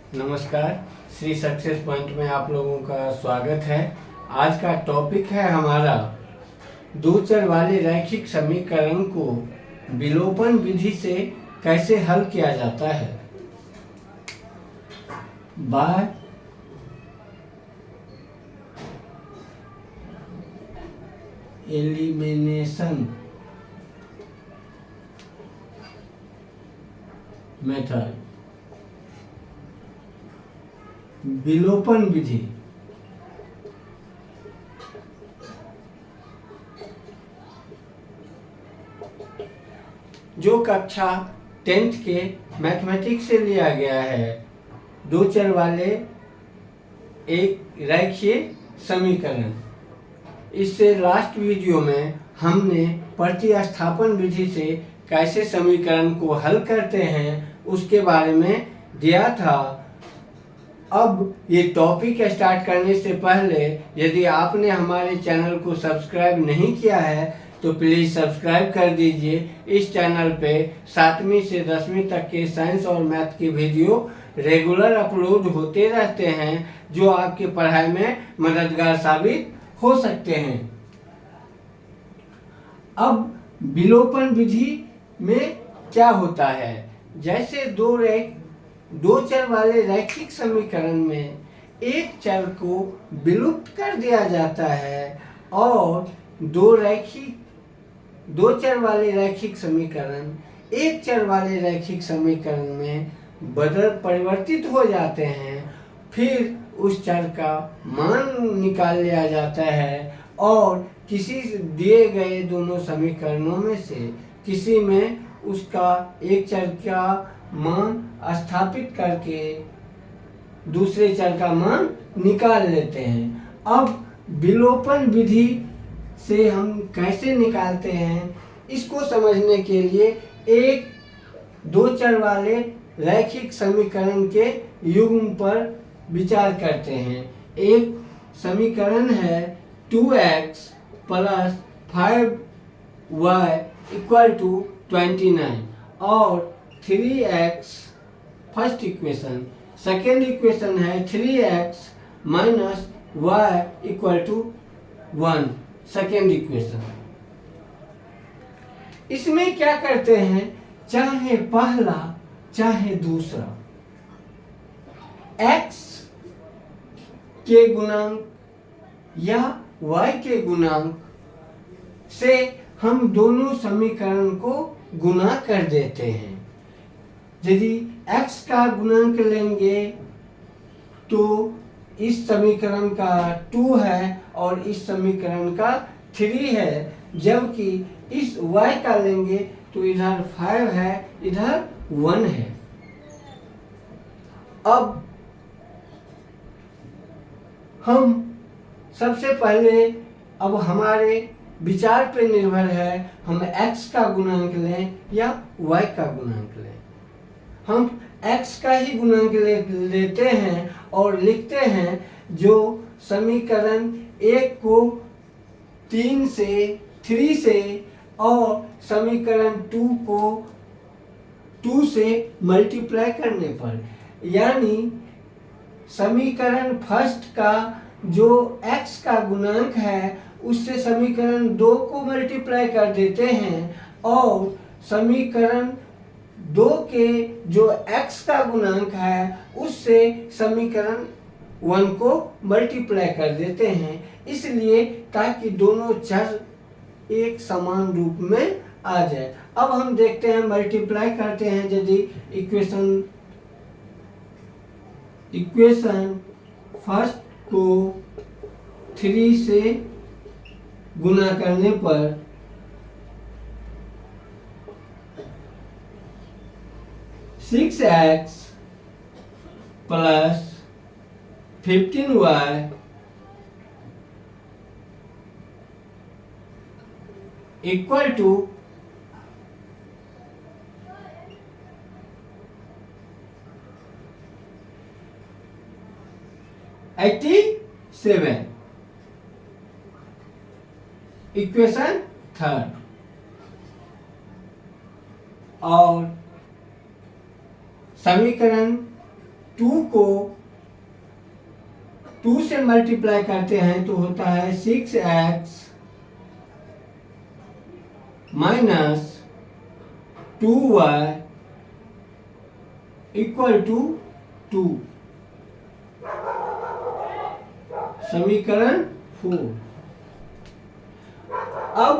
नमस्कार। Shri success point में आप लोगों का स्वागत है। आज का टॉपिक है हमारा दो चर वाले रैखिक समीकरण को विलोपन विधि से कैसे हल किया जाता है। बाय एलिमिनेशन मेथड, विलोपन विधि। जो कक्षा 10th के मैथमेटिक्स से लिया गया है, दो चर वाले एक रैखिक समीकरण। इससे लास्ट वीडियो में हमने प्रतिस्थापन विधि से कैसे समीकरण को हल करते हैं उसके बारे में दिया था। अब ये टॉपिक स्टार्ट करने से पहले यदि आपने हमारे चैनल को सब्सक्राइब नहीं किया है तो प्लीज़ सब्सक्राइब कर दीजिए। इस चैनल पे 7वीं से 10वीं तक के साइंस और मैथ की वीडियो रेगुलर अपलोड होते रहते हैं जो आपके पढ़ाई में मददगार साबित हो सकते हैं। अब विलोपन विधि में क्या होता है, जैसे दो चर वाले रैखिक समीकरण में एक चर को विलुप्त कर दिया जाता है और दो चर वाले रैखिक समीकरण एक चर वाले रैखिक समीकरण में परिवर्तित हो जाते हैं। फिर उस चर का मान निकाल लिया जाता है और किसी दिए गए दोनों समीकरणों में से किसी में उसका एक चर का मान स्थापित करके दूसरे चर का मान निकाल लेते हैं। अब विलोपन विधि से हम कैसे निकालते हैं इसको समझने के लिए एक दो चर वाले रैखिक समीकरण के युग्म पर विचार करते हैं। एक समीकरण है 2x + 5y = 29 और 3x first equation. Second equation है 3x - y = 1 सेकेंड इक्वेशन। इसमें क्या करते हैं, चाहे पहला चाहे दूसरा x के गुणांक या y के गुणांक से हम दोनों समीकरण को गुणा कर देते हैं। यदि x का गुणांक लेंगे तो इस समीकरण का 2 है और इस समीकरण का 3 है, जबकि इस y का लेंगे तो इधर 5 है इधर 1 है। अब हम सबसे पहले अब हमारे विचार पे निर्भर है हम x का गुणांक लें या y का गुणांक लें। हम x का ही गुणांक लेते हैं और लिखते हैं जो समीकरण 1 को 3 से और समीकरण 2 को 2 से मल्टीप्लाई करने पर, यानी समीकरण फर्स्ट का जो x का गुणांक है उससे समीकरण 2 को मल्टीप्लाई कर देते हैं और समीकरण 2 के जो x का गुणांक है उससे समीकरण 1 को मल्टीप्लाई कर देते हैं, इसलिए ताकि दोनों चर एक समान रूप में आ जाए। अब हम देखते हैं, मल्टीप्लाई करते हैं। यदि इक्वेशन फर्स्ट को 3 से गुणा करने पर 6x + 15y = 87, इक्वेशन थर्ड। और समीकरण 2 को 2 से मल्टीप्लाई करते हैं तो होता है 6x minus 2y equal to 2। समीकरण 4। अब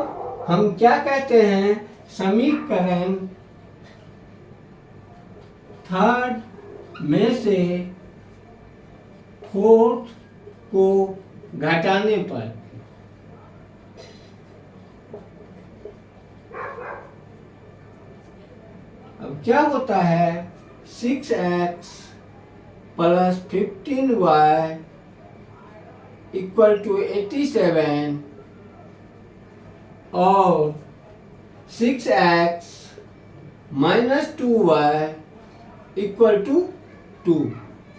हम क्या कहते हैं, समीकरण थर्ड में से फोर्थ को घटाने पर अब क्या होता है, 6x plus 15y equal to 87 और 6x minus 2y equal to 2।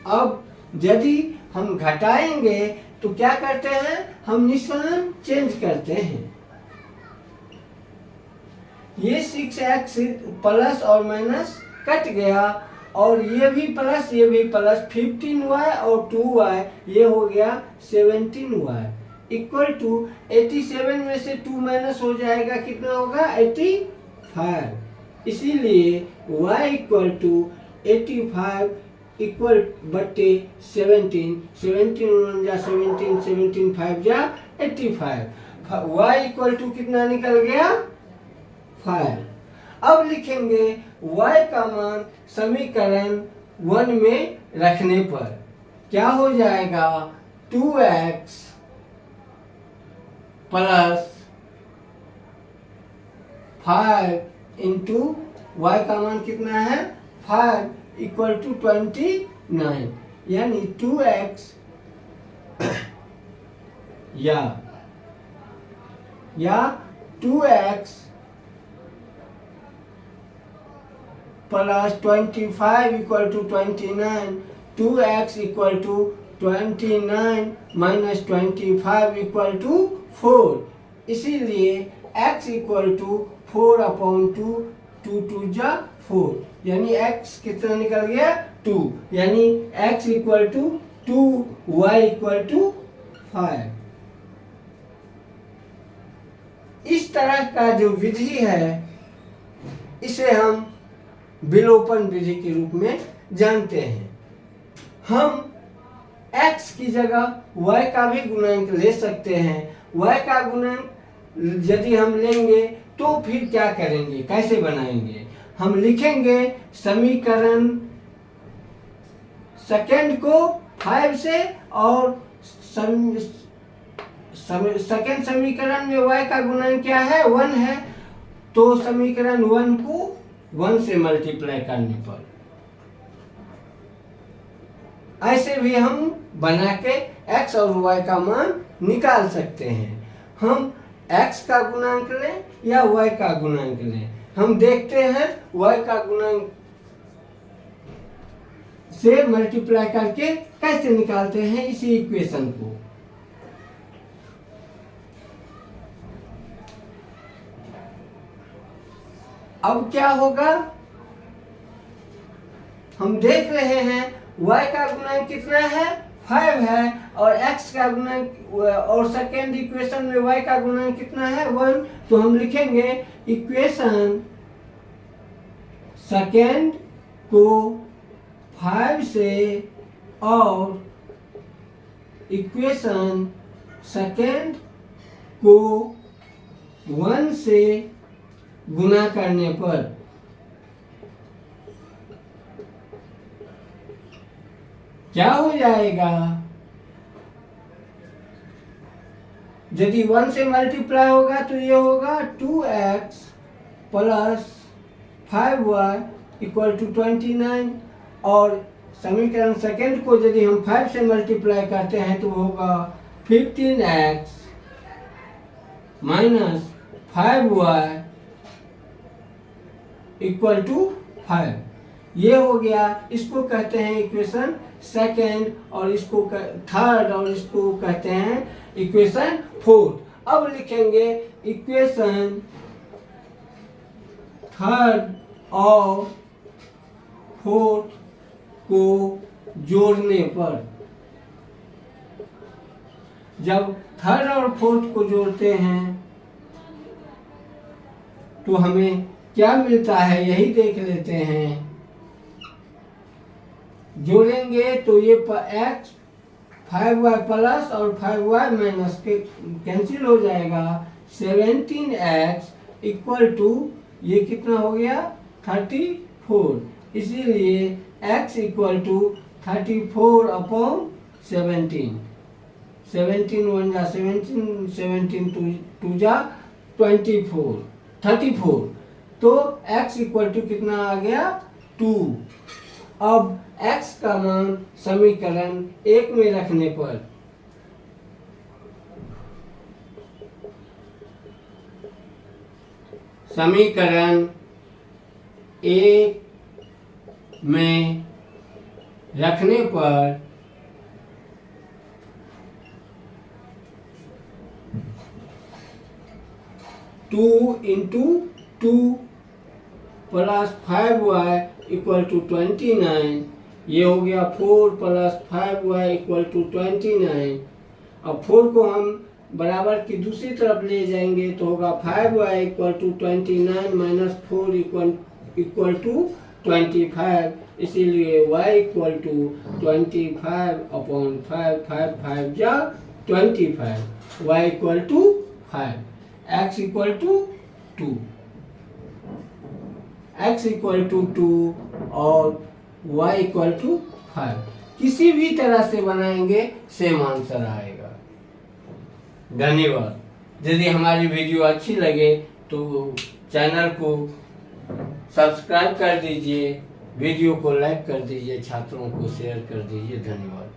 अब यदि हम घटाएंगे तो क्या करते हैं, हम निशान चेंज करते हैं। ये 6x प्लस और माइनस कट गया और ये भी प्लस 15y और 2y ये हो गया 17y इक्वल टू 87 में से 2 माइनस हो जाएगा, कितना होगा 85। इसीलिए y इक्वल टू 85 इक्वल बट्टे 17 1 जा 17 17 5 जा 85 y इक्वल टू कितना निकल गया 5। अब लिखेंगे y का मान समीकरण 1 में रखने पर क्या हो जाएगा, 2x प्लस 5 इंटू y का मान कितना है 5 इक्वल टू 29, यानी 2x या 2x plus 25 equal to 29, 2x equal to 29 minus 25 equal to 4। इसीलिए x इक्वल टू 4/2, 2 2 जा 4, यानी x कितना निकल गया 2, यानी x equal to 2, y equal to 5। इस तरह का जो विधि है इसे हम विलोपन विधि के रूप में जानते हैं। हम x की जगह y का भी गुणांक ले सकते हैं। y का गुणांक यदि हम लेंगे तो फिर क्या करेंगे, कैसे बनाएंगे, हम लिखेंगे समीकरण सेकेंड को 5 से और सेकेंड समीकरण में y का गुणांक क्या है 1 है, तो समीकरण 1 को 1 से मल्टीप्लाई करने पर ऐसे भी हम बना के x और y का मान निकाल सकते हैं। हम x का गुणांक लें या y का गुणांक लें, हम देखते हैं y का गुणांक से मल्टीप्लाई करके कैसे निकालते हैं इसी इक्वेशन को। अब क्या होगा, हम देख रहे हैं y का गुणांक कितना है 5 है और x का गुणांक और सेकेंड इक्वेशन में y का गुणांक कितना है 1, तो हम लिखेंगे इक्वेशन सेकेंड को 5 से और इक्वेशन सेकेंड को 1 से गुना करने पर क्या हो जाएगा, यदि 1 से मल्टीप्लाई होगा तो ये होगा 2x plus 5y equal to 29 और समीकरण सेकेंड को यदि हम 5 से मल्टीप्लाई करते हैं तो होगा 15x minus 5y equal to 5। ये हो गया, इसको कहते हैं इक्वेशन सेकेंड और इसको थर्ड और इसको कहते हैं इक्वेशन फोर्थ। अब लिखेंगे इक्वेशन थर्ड और फोर्थ को जोड़ने पर, जब थर्ड और फोर्थ को जोड़ते हैं तो हमें क्या मिलता है यही देख लेते हैं। जोड़ेंगे तो ये x 5y प्लस और 5y माइनस के कैंसिल हो जाएगा। 17x इक्वल टू ये कितना हो गया 34, इसीलिए x इक्वल टू 34 अपॉन 17। 17 1 जा 17, 17 2 जा 24, 34। तो x इक्वल टू कितना आ गया 2। अब x का मान समीकरण 1 में रखने पर समीकरण 1 में रखने पर 2 into 2 plus 5y equal to 29, ये हो गया 4 प्लस 5y इक्वल टू 29। अब 4 को हम बराबर की दूसरी तरफ ले जाएंगे तो होगा 5y equal to 29 minus 4 equal to 25, इसीलिए y इक्वल टू 25 अपॉन 5, 5 जा 25, y equal to 5, x equal to 2, x equal to 2 और y इक्वल टू 5। किसी भी तरह से बनाएंगे सेम आंसर आएगा। धन्यवाद। यदि हमारी वीडियो अच्छी लगे तो चैनल को सब्सक्राइब कर दीजिए, वीडियो को लाइक कर दीजिए, छात्रों को शेयर कर दीजिए। धन्यवाद।